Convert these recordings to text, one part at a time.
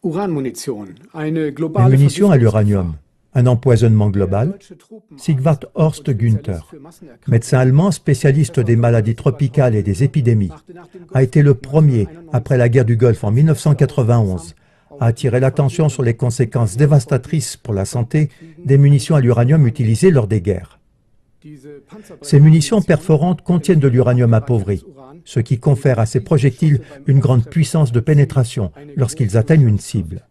Les munitions à l'uranium, un empoisonnement global. Sigvard Horst Günther, médecin allemand spécialiste des maladies tropicales et des épidémies, a été le premier, après la guerre du Golfe en 1991, à attirer l'attention sur les conséquences dévastatrices pour la santé des munitions à l'uranium utilisées lors des guerres. Ces munitions perforantes contiennent de l'uranium appauvri, ce qui confère à ces projectiles une grande puissance de pénétration lorsqu'ils atteignent une cible.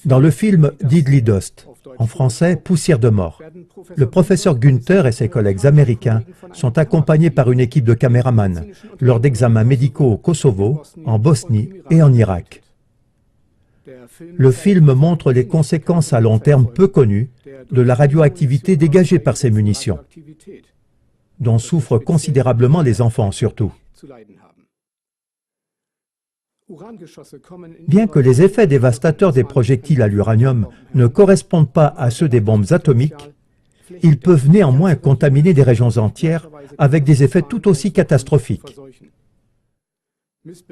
Dans le film Deadly Dust, en français Poussière de mort, le professeur Günther et ses collègues américains sont accompagnés par une équipe de caméramans lors d'examens médicaux au Kosovo, en Bosnie et en Irak. Le film montre les conséquences à long terme peu connues de la radioactivité dégagée par ces munitions, dont souffrent considérablement les enfants surtout. Bien que les effets dévastateurs des projectiles à l'uranium ne correspondent pas à ceux des bombes atomiques, ils peuvent néanmoins contaminer des régions entières avec des effets tout aussi catastrophiques.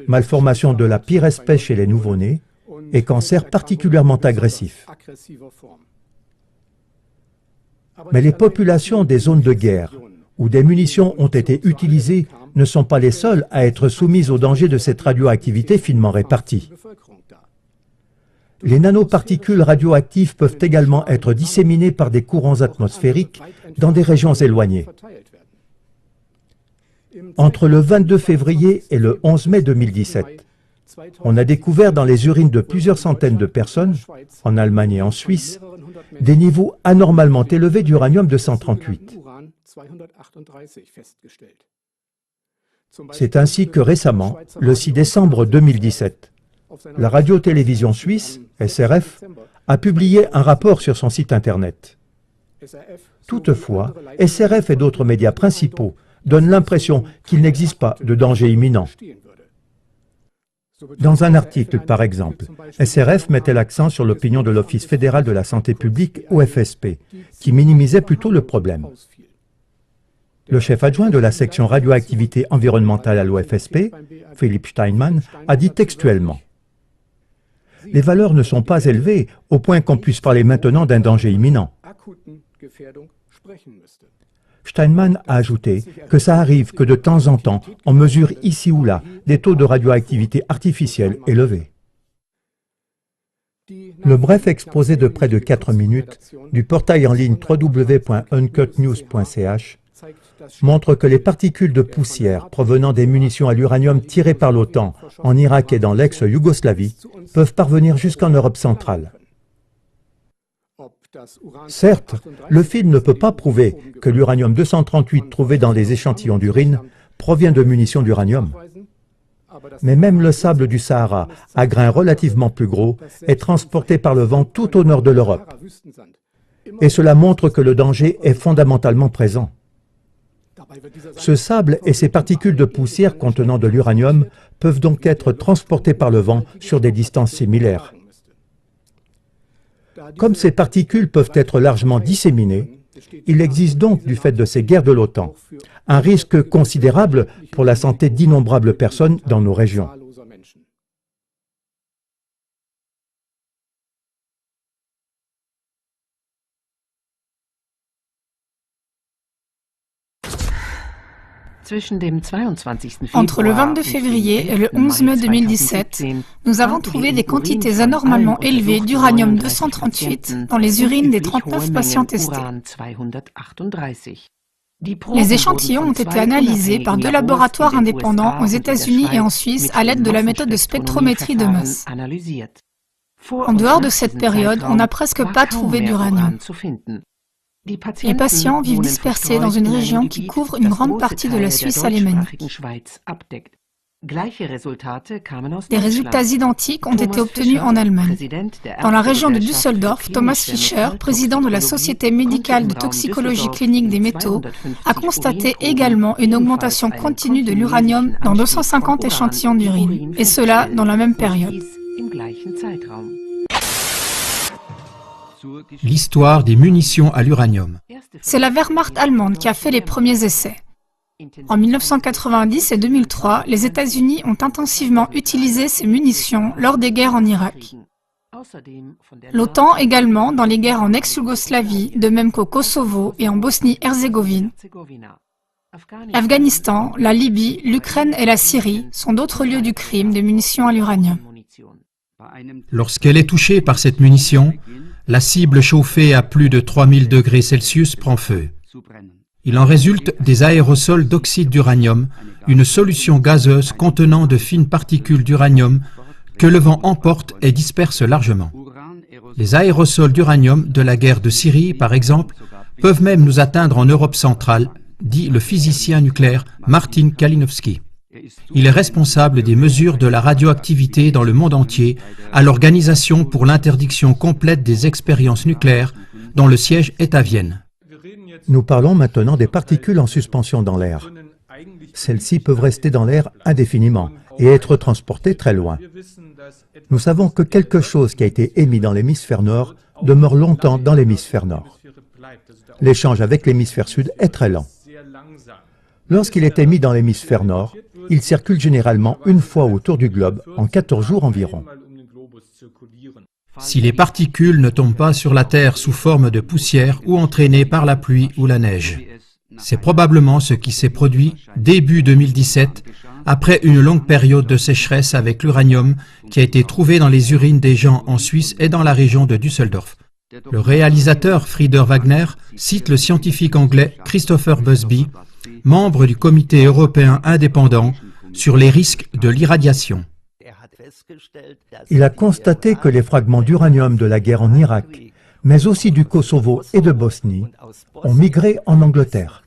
Malformation de la pire espèce chez les nouveau-nés et cancer particulièrement agressif. Mais les populations des zones de guerre où des munitions ont été utilisées ne sont pas les seules à être soumises au danger de cette radioactivité finement répartie. Les nanoparticules radioactives peuvent également être disséminées par des courants atmosphériques dans des régions éloignées. Entre le 22 février et le 11 mai 2017, on a découvert dans les urines de plusieurs centaines de personnes, en Allemagne et en Suisse, des niveaux anormalement élevés d'uranium-238. C'est ainsi que récemment, le 6 décembre 2017, la radio-télévision suisse, SRF, a publié un rapport sur son site internet. Toutefois, SRF et d'autres médias principaux donnent l'impression qu'il n'existe pas de danger imminent. Dans un article, par exemple, SRF mettait l'accent sur l'opinion de l'Office fédéral de la santé publique, OFSP, qui minimisait plutôt le problème. Le chef adjoint de la section radioactivité environnementale à l'OFSP, Philipp Steinmann, a dit textuellement « Les valeurs ne sont pas élevées au point qu'on puisse parler maintenant d'un danger imminent. » Steinmann a ajouté que ça arrive que de temps en temps, on mesure ici ou là des taux de radioactivité artificielle élevés. Le bref exposé de près de 4 minutes du portail en ligne www.uncutnews.ch montre que les particules de poussière provenant des munitions à l'uranium tirées par l'OTAN en Irak et dans l'ex-Yougoslavie peuvent parvenir jusqu'en Europe centrale. Certes, le film ne peut pas prouver que l'uranium-238 trouvé dans les échantillons d'urine provient de munitions d'uranium. Mais même le sable du Sahara, à grains relativement plus gros, est transporté par le vent tout au nord de l'Europe. Et cela montre que le danger est fondamentalement présent. Ce sable et ces particules de poussière contenant de l'uranium peuvent donc être transportés par le vent sur des distances similaires. Comme ces particules peuvent être largement disséminées, il existe donc, du fait de ces guerres de l'OTAN, un risque considérable pour la santé d'innombrables personnes dans nos régions. Entre le 22 février et le 11 mai 2017, nous avons trouvé des quantités anormalement élevées d'uranium-238 dans les urines des 39 patients testés. Les échantillons ont été analysés par 2 laboratoires indépendants aux États-Unis et en Suisse à l'aide de la méthode de spectrométrie de masse. En dehors de cette période, on n'a presque pas trouvé d'uranium. Les patients vivent dispersés dans une région qui couvre une grande partie de la Suisse alémanique. Des résultats identiques ont été obtenus en Allemagne. Dans la région de Düsseldorf, Thomas Fischer, président de la Société médicale de toxicologie clinique des métaux, a constaté également une augmentation continue de l'uranium dans 250 échantillons d'urine, et cela dans la même période. L'histoire des munitions à l'uranium. C'est la Wehrmacht allemande qui a fait les premiers essais. En 1990 et 2003, les États-Unis ont intensivement utilisé ces munitions lors des guerres en Irak. L'OTAN également dans les guerres en ex-Yougoslavie, de même qu'au Kosovo et en Bosnie-Herzégovine. L'Afghanistan, la Libye, l'Ukraine et la Syrie sont d'autres lieux du crime des munitions à l'uranium. Lorsqu'elle est touchée par cette munition, la cible chauffée à plus de 3000 degrés Celsius prend feu. Il en résulte des aérosols d'oxyde d'uranium, une solution gazeuse contenant de fines particules d'uranium que le vent emporte et disperse largement. Les aérosols d'uranium de la guerre de Syrie, par exemple, peuvent même nous atteindre en Europe centrale, dit le physicien nucléaire Martin Kalinowski. Il est responsable des mesures de la radioactivité dans le monde entier à l'Organisation pour l'interdiction complète des expériences nucléaires, dont le siège est à Vienne. Nous parlons maintenant des particules en suspension dans l'air. Celles-ci peuvent rester dans l'air indéfiniment et être transportées très loin. Nous savons que quelque chose qui a été émis dans l'hémisphère nord demeure longtemps dans l'hémisphère nord. L'échange avec l'hémisphère sud est très lent. Lorsqu'il est émis dans l'hémisphère nord, il circule généralement une fois autour du globe en 14 jours environ. Si les particules ne tombent pas sur la Terre sous forme de poussière ou entraînées par la pluie ou la neige, c'est probablement ce qui s'est produit début 2017, après une longue période de sécheresse avec l'uranium qui a été trouvé dans les urines des gens en Suisse et dans la région de Düsseldorf. Le réalisateur Frieder Wagner cite le scientifique anglais Christopher Busby, membre du comité européen indépendant sur les risques de l'irradiation. Il a constaté que les fragments d'uranium de la guerre en Irak, mais aussi du Kosovo et de Bosnie, ont migré en Angleterre.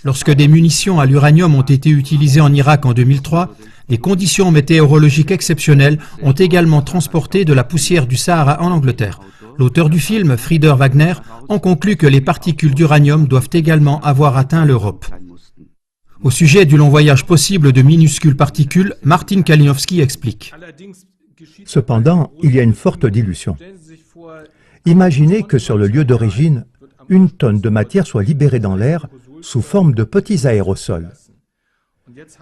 Lorsque des munitions à l'uranium ont été utilisées en Irak en 2003, des conditions météorologiques exceptionnelles ont également transporté de la poussière du Sahara en Angleterre. L'auteur du film, Frieder Wagner, en conclut que les particules d'uranium doivent également avoir atteint l'Europe. Au sujet du long voyage possible de minuscules particules, Martin Kalinowski explique. Cependant, il y a une forte dilution. Imaginez que sur le lieu d'origine, 1 tonne de matière soit libérée dans l'air sous forme de petits aérosols.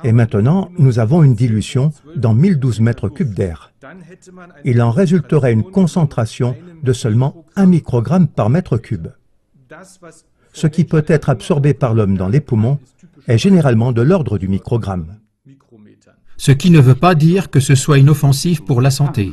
Et maintenant, nous avons une dilution dans 1012 mètres cubes d'air. Il en résulterait une concentration de seulement 1 microgramme par mètre cube. Ce qui peut être absorbé par l'homme dans les poumons est généralement de l'ordre du microgramme. Ce qui ne veut pas dire que ce soit inoffensif pour la santé.